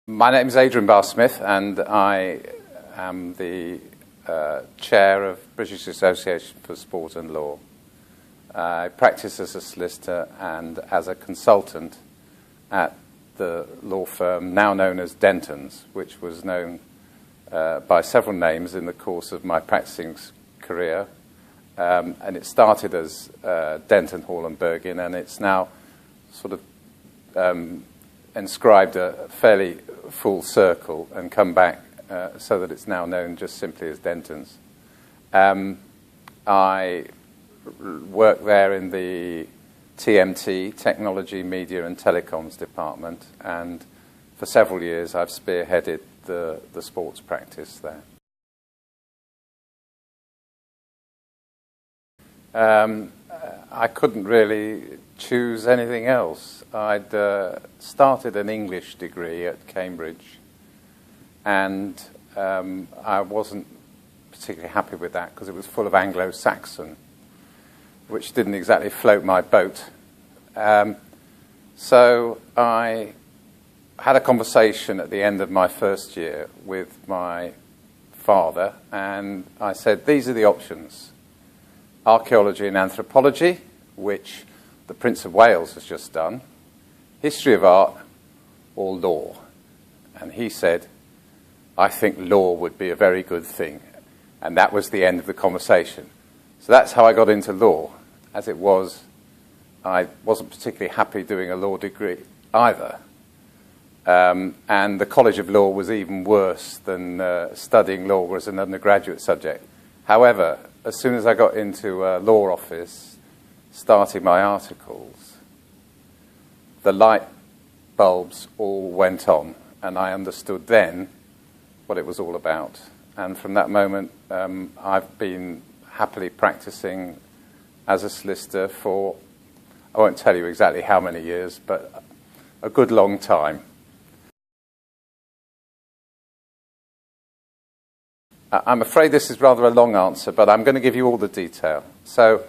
My name is Adrian Barr-Smith, and I am the chair of British Association for Sport and Law. I practice as a solicitor and as a consultant at the law firm now known as Denton's, which was known by several names in the course of my practicing career. And it started as Denton, Hall and Bergin, and it's now sort of inscribed a fairly full circle and come back so that it's now known just simply as Denton's. I work there in the TMT, Technology, Media and Telecoms department, and for several years I've spearheaded the sports practice there. I couldn't really choose anything else. I'd started an English degree at Cambridge, and I wasn't particularly happy with that because it was full of Anglo-Saxon, which didn't exactly float my boat. So I had a conversation at the end of my first year with my father, and I said, these are the options: archaeology and anthropology, which the Prince of Wales has just done, history of art, or law. And he said, I think law would be a very good thing. And that was the end of the conversation. So that's how I got into law. As it was, I wasn't particularly happy doing a law degree either. And the College of Law was even worse than studying law as an undergraduate subject. However, as soon as I got into a law office, starting my articles, the light bulbs all went on, and I understood then what it was all about. And from that moment, I've been happily practicing as a solicitor for, I won't tell you exactly how many years, but a good long time. I'm afraid this is rather a long answer, but I'm going to give you all the detail. So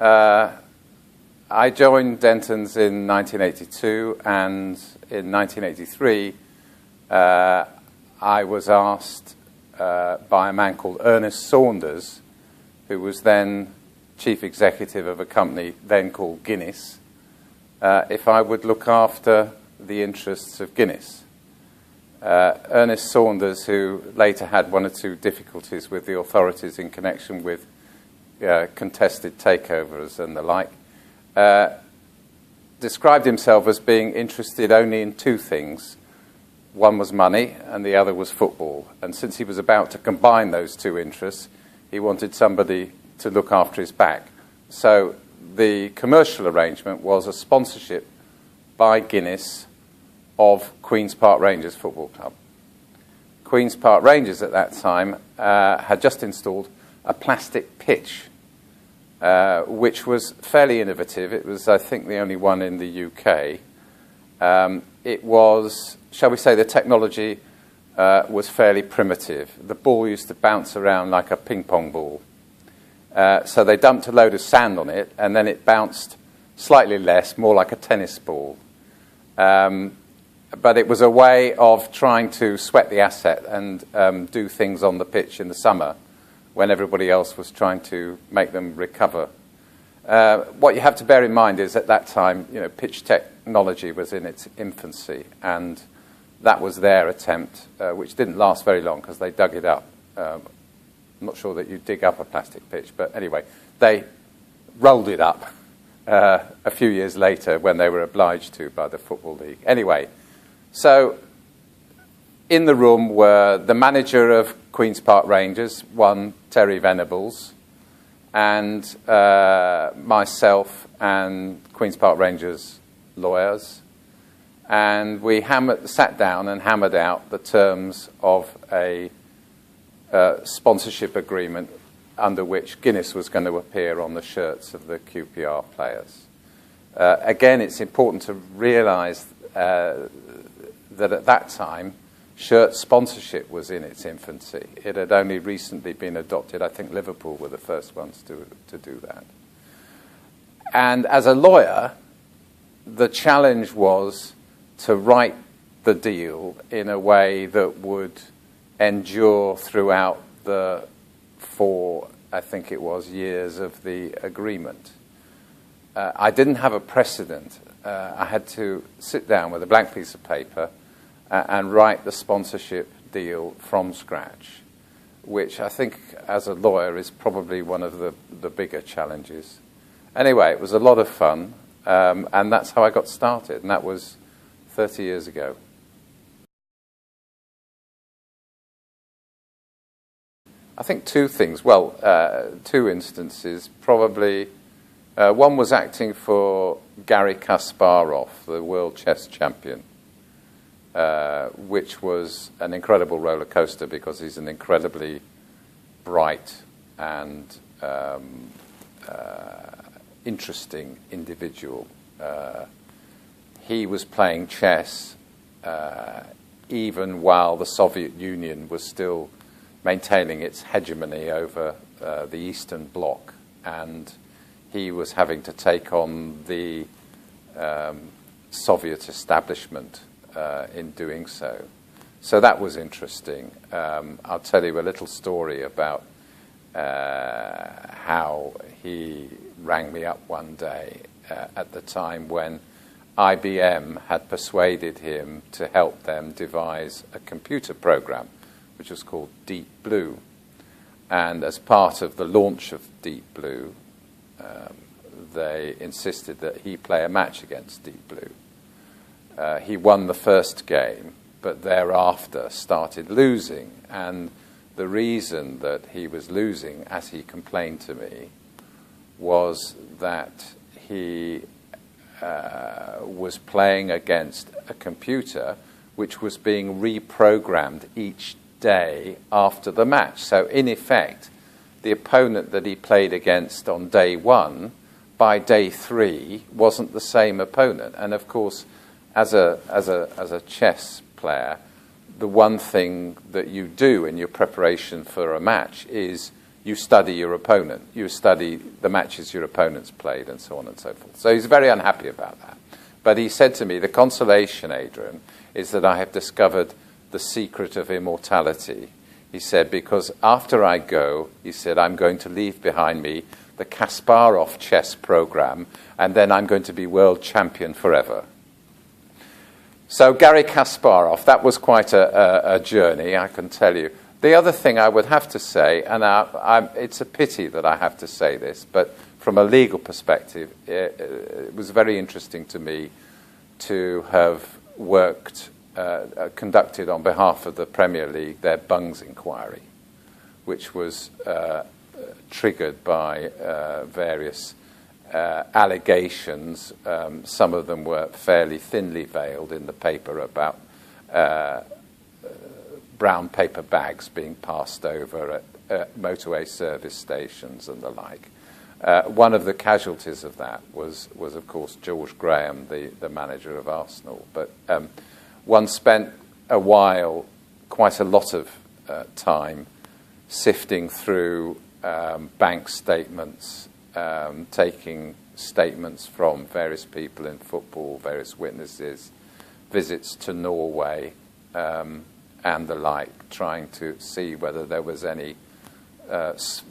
I joined Denton's in 1982, and in 1983 I was asked by a man called Ernest Saunders, who was then chief executive of a company then called Guinness, if I would look after the interests of Guinness. Ernest Saunders, who later had one or two difficulties with the authorities in connection with contested takeovers and the like, described himself as being interested only in two things. One was money and the other was football. And since he was about to combine those two interests, he wanted somebody to look after his back. So the commercial arrangement was a sponsorship by Guinness of Queen's Park Rangers Football Club. Queen's Park Rangers at that time had just installed a plastic pitch, which was fairly innovative. It was, I think, the only one in the UK. It was, shall we say, the technology was fairly primitive. The ball used to bounce around like a ping pong ball. So they dumped a load of sand on it, and then it bounced slightly less, more like a tennis ball. But it was a way of trying to sweat the asset and do things on the pitch in the summer when everybody else was trying to make them recover. What you have to bear in mind is at that time, pitch technology was in its infancy, and that was their attempt, which didn't last very long because they dug it up. I'm not sure that you dig up a plastic pitch, but anyway, they rolled it up a few years later when they were obliged to by the Football League. Anyway, so in the room were the manager of Queen's Park Rangers, one Terry Venables, and myself and Queen's Park Rangers lawyers. And we sat down and hammered out the terms of a sponsorship agreement under which Guinness was going to appear on the shirts of the QPR players. Again, it's important to realise that at that time, shirt sponsorship was in its infancy. It had only recently been adopted. I think Liverpool were the first ones to do that. And as a lawyer, the challenge was to write the deal in a way that would endure throughout the 4, I think it was, years of the agreement. I didn't have a precedent. I had to sit down with a blank piece of paper and write the sponsorship deal from scratch, which I think, as a lawyer, is probably one of the bigger challenges. Anyway, it was a lot of fun, and that's how I got started, and that was 30 years ago. I think 2 things. Well, 2 instances, probably. One was acting for Garry Kasparov, the world chess champion, which was an incredible roller coaster because he's an incredibly bright and interesting individual. He was playing chess even while the Soviet Union was still maintaining its hegemony over the Eastern Bloc, and he was having to take on the Soviet establishment in doing so. So that was interesting. I'll tell you a little story about how he rang me up one day at the time when IBM had persuaded him to help them devise a computer program, which was called Deep Blue. And as part of the launch of Deep Blue, they insisted that he play a match against Deep Blue. He won the first game, but thereafter started losing. And the reason that he was losing, as he complained to me, was that he was playing against a computer which was being reprogrammed each day after the match. So in effect, the opponent that he played against on day 1, by day 3, wasn't the same opponent. And of course, as a chess player, the one thing that you do in your preparation for a match is you study your opponent. You study the matches your opponent's played and so on and so forth. So he's very unhappy about that. But he said to me, the consolation, Adrian, is that I have discovered the secret of immortality. He said, because after I go, he said, I'm going to leave behind me the Kasparov chess program, and then I'm going to be world champion forever. So Garry Kasparov, that was quite a journey, I can tell you. The other thing I would have to say, and it's a pity that I have to say this, but from a legal perspective, it was very interesting to me to have conducted on behalf of the Premier League their Bungs inquiry, which was triggered by various allegations. Some of them were fairly thinly veiled in the paper about brown paper bags being passed over at motorway service stations and the like. One of the casualties of that was of course, George Graham, the manager of Arsenal. But one spent a while, quite a lot of time, sifting through bank statements, taking statements from various people in football, various witnesses, visits to Norway, and the like, trying to see whether there was any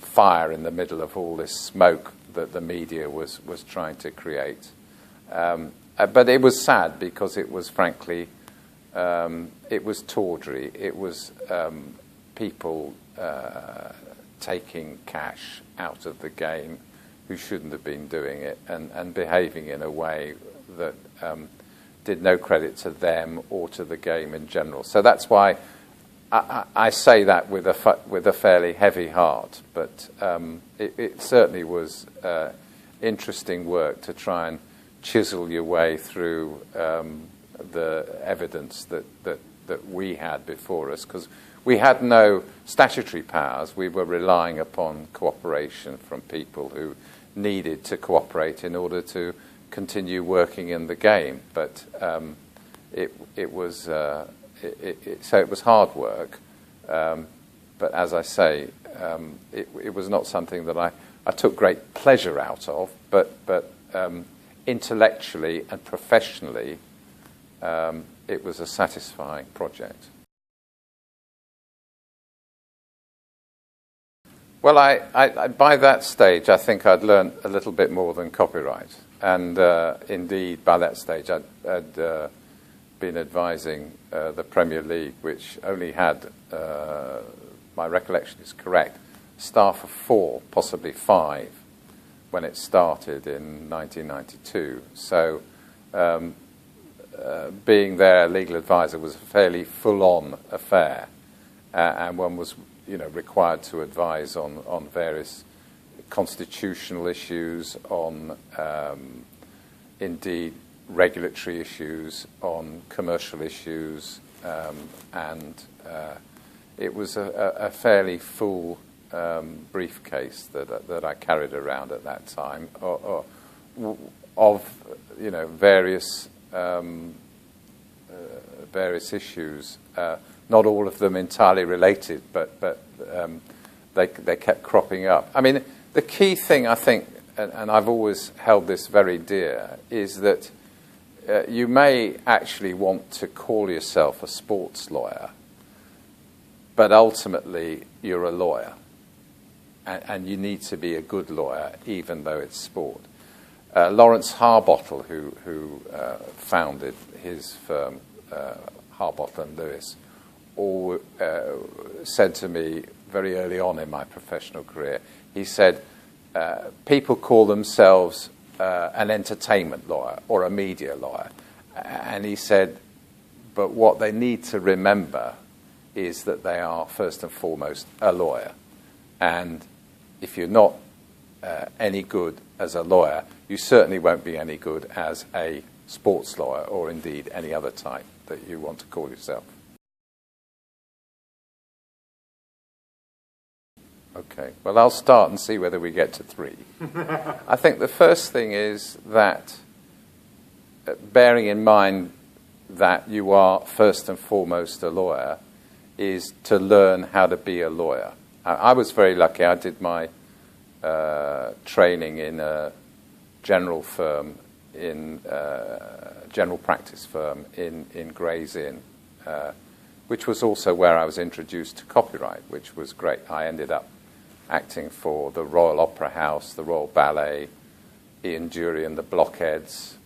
fire in the middle of all this smoke that the media was trying to create. But it was sad because it was, frankly, it was tawdry. It was people taking cash out of the game who shouldn't have been doing it, and behaving in a way that did no credit to them or to the game in general. So that's why I say that with a fairly heavy heart. But it certainly was interesting work to try and chisel your way through the evidence that we had before us, because we had no statutory powers. We were relying upon cooperation from people who needed to cooperate in order to continue working in the game. But it was hard work. But as I say, it was not something that I took great pleasure out of. But intellectually and professionally, it was a satisfying project. Well, I by that stage, I think I'd learned a little bit more than copyright. And indeed, by that stage, I'd been advising the Premier League, which only had, my recollection is correct, staff of 4, possibly 5, when it started in 1992. So being their legal advisor was a fairly full-on affair, and one was required to advise on various constitutional issues, on indeed regulatory issues, on commercial issues, and it was a fairly full briefcase that I carried around at that time of various issues. Not all of them entirely related, but they kept cropping up. I mean, the key thing, I think, and I've always held this very dear, is that you may actually want to call yourself a sports lawyer, but ultimately you're a lawyer, and you need to be a good lawyer, even though it's sport. Lawrence Harbottle, who founded his firm, Harbottle and Lewis, said to me very early on in my professional career, he said, people call themselves an entertainment lawyer or a media lawyer. And he said, but what they need to remember is that they are first and foremost a lawyer. And if you're not any good as a lawyer, you certainly won't be any good as a sports lawyer, or indeed any other type that you want to call yourself. Okay, well, I'll start and see whether we get to 3. I think the first thing is that, bearing in mind that you are first and foremost a lawyer, is to learn how to be a lawyer. I was very lucky. I did my training in a general firm, general practice firm in Gray's Inn, which was also where I was introduced to copyright, which was great. I ended up acting for the Royal Opera House, the Royal Ballet, Ian Dury and the Blockheads,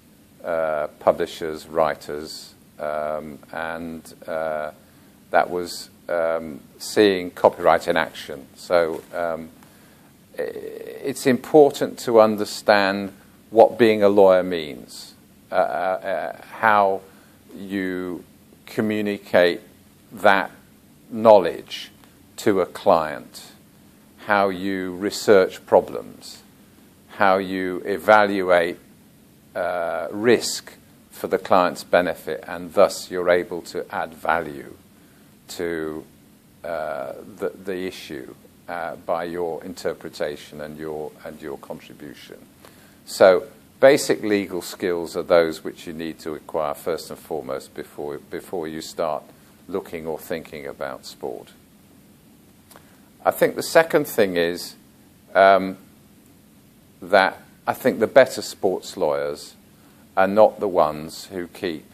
publishers, writers, and that was seeing copyright in action. So it's important to understand what being a lawyer means, how you communicate that knowledge to a client, how you research problems, how you evaluate risk for the client's benefit, and thus you're able to add value to the issue by your interpretation and your contribution. So basic legal skills are those which you need to acquire first and foremost before you start looking or thinking about sport. I think the second thing is that I think the better sports lawyers are not the ones who keep,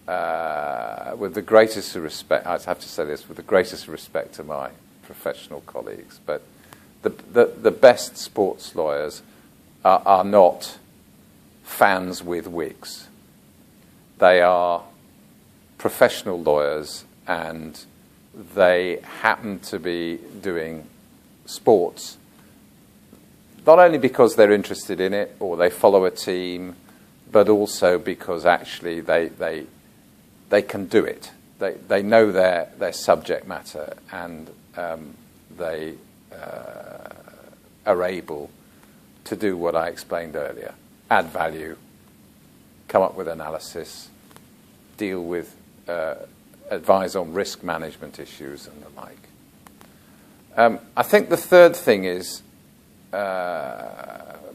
with the greatest respect, I'd have to say this, with the greatest respect to my professional colleagues, but the best sports lawyers are not fans with wigs. They are professional lawyers, and they happen to be doing sports not only because they're interested in it or they follow a team, but also because actually they can do it. They know their subject matter, and they are able to do what I explained earlier: add value, come up with analysis, deal with, advise on risk management issues and the like. I think the third thing is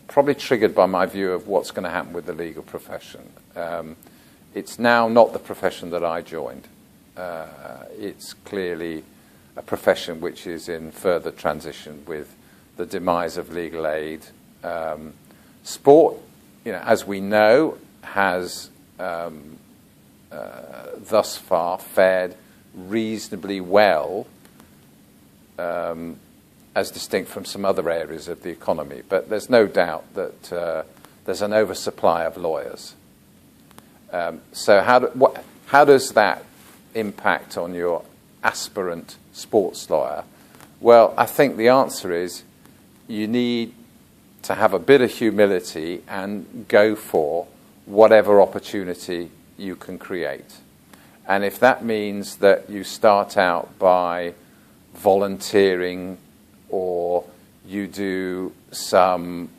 probably triggered by my view of what's going to happen with the legal profession. It's now not the profession that I joined. It's clearly a profession which is in further transition with the demise of legal aid. Sport, as we know, has thus far fared reasonably well, as distinct from some other areas of the economy. But there's no doubt that there's an oversupply of lawyers. So how does that impact on your aspirant sports lawyer? Well, I think the answer is you need to have a bit of humility and go for whatever opportunity you can create. And if that means that you start out by volunteering, or you do some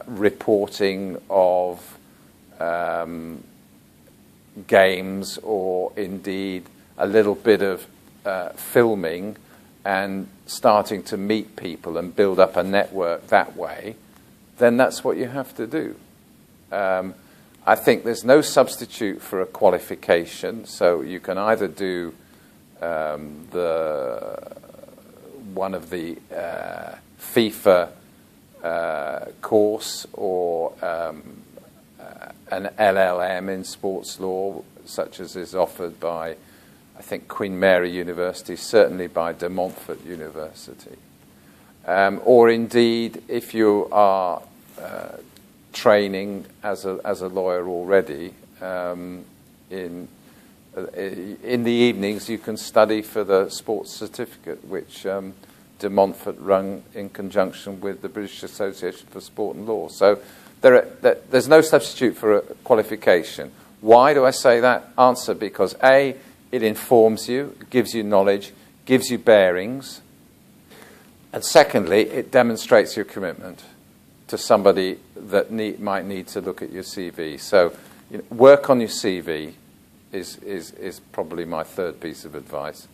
reporting of games, or indeed a little bit of filming and starting to meet people and build up a network that way, then that's what you have to do. I think there's no substitute for a qualification, so you can either do one of the FIFA course, or an LLM in sports law, such as is offered by, I think, Queen Mary University, certainly by De Montfort University. Or indeed, if you are training as a lawyer already, in the evenings you can study for the sports certificate, which De Montfort run in conjunction with the British Association for Sport and Law. So there's no substitute for a qualification. Why do I say that? Answer, because A, it informs you, gives you knowledge, gives you bearings, and secondly, it demonstrates your commitment to somebody that might need to look at your CV. So work on your CV is probably my third piece of advice.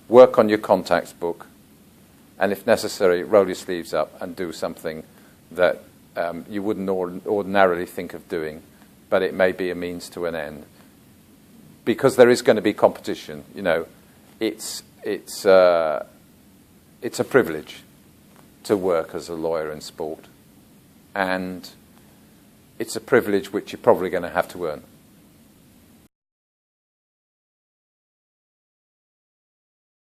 Work on your contacts book, and if necessary, roll your sleeves up and do something that you wouldn't ordinarily think of doing, but it may be a means to an end. Because there is going to be competition. It's a privilege to work as a lawyer in sport, and it's a privilege which you're probably going to have to earn.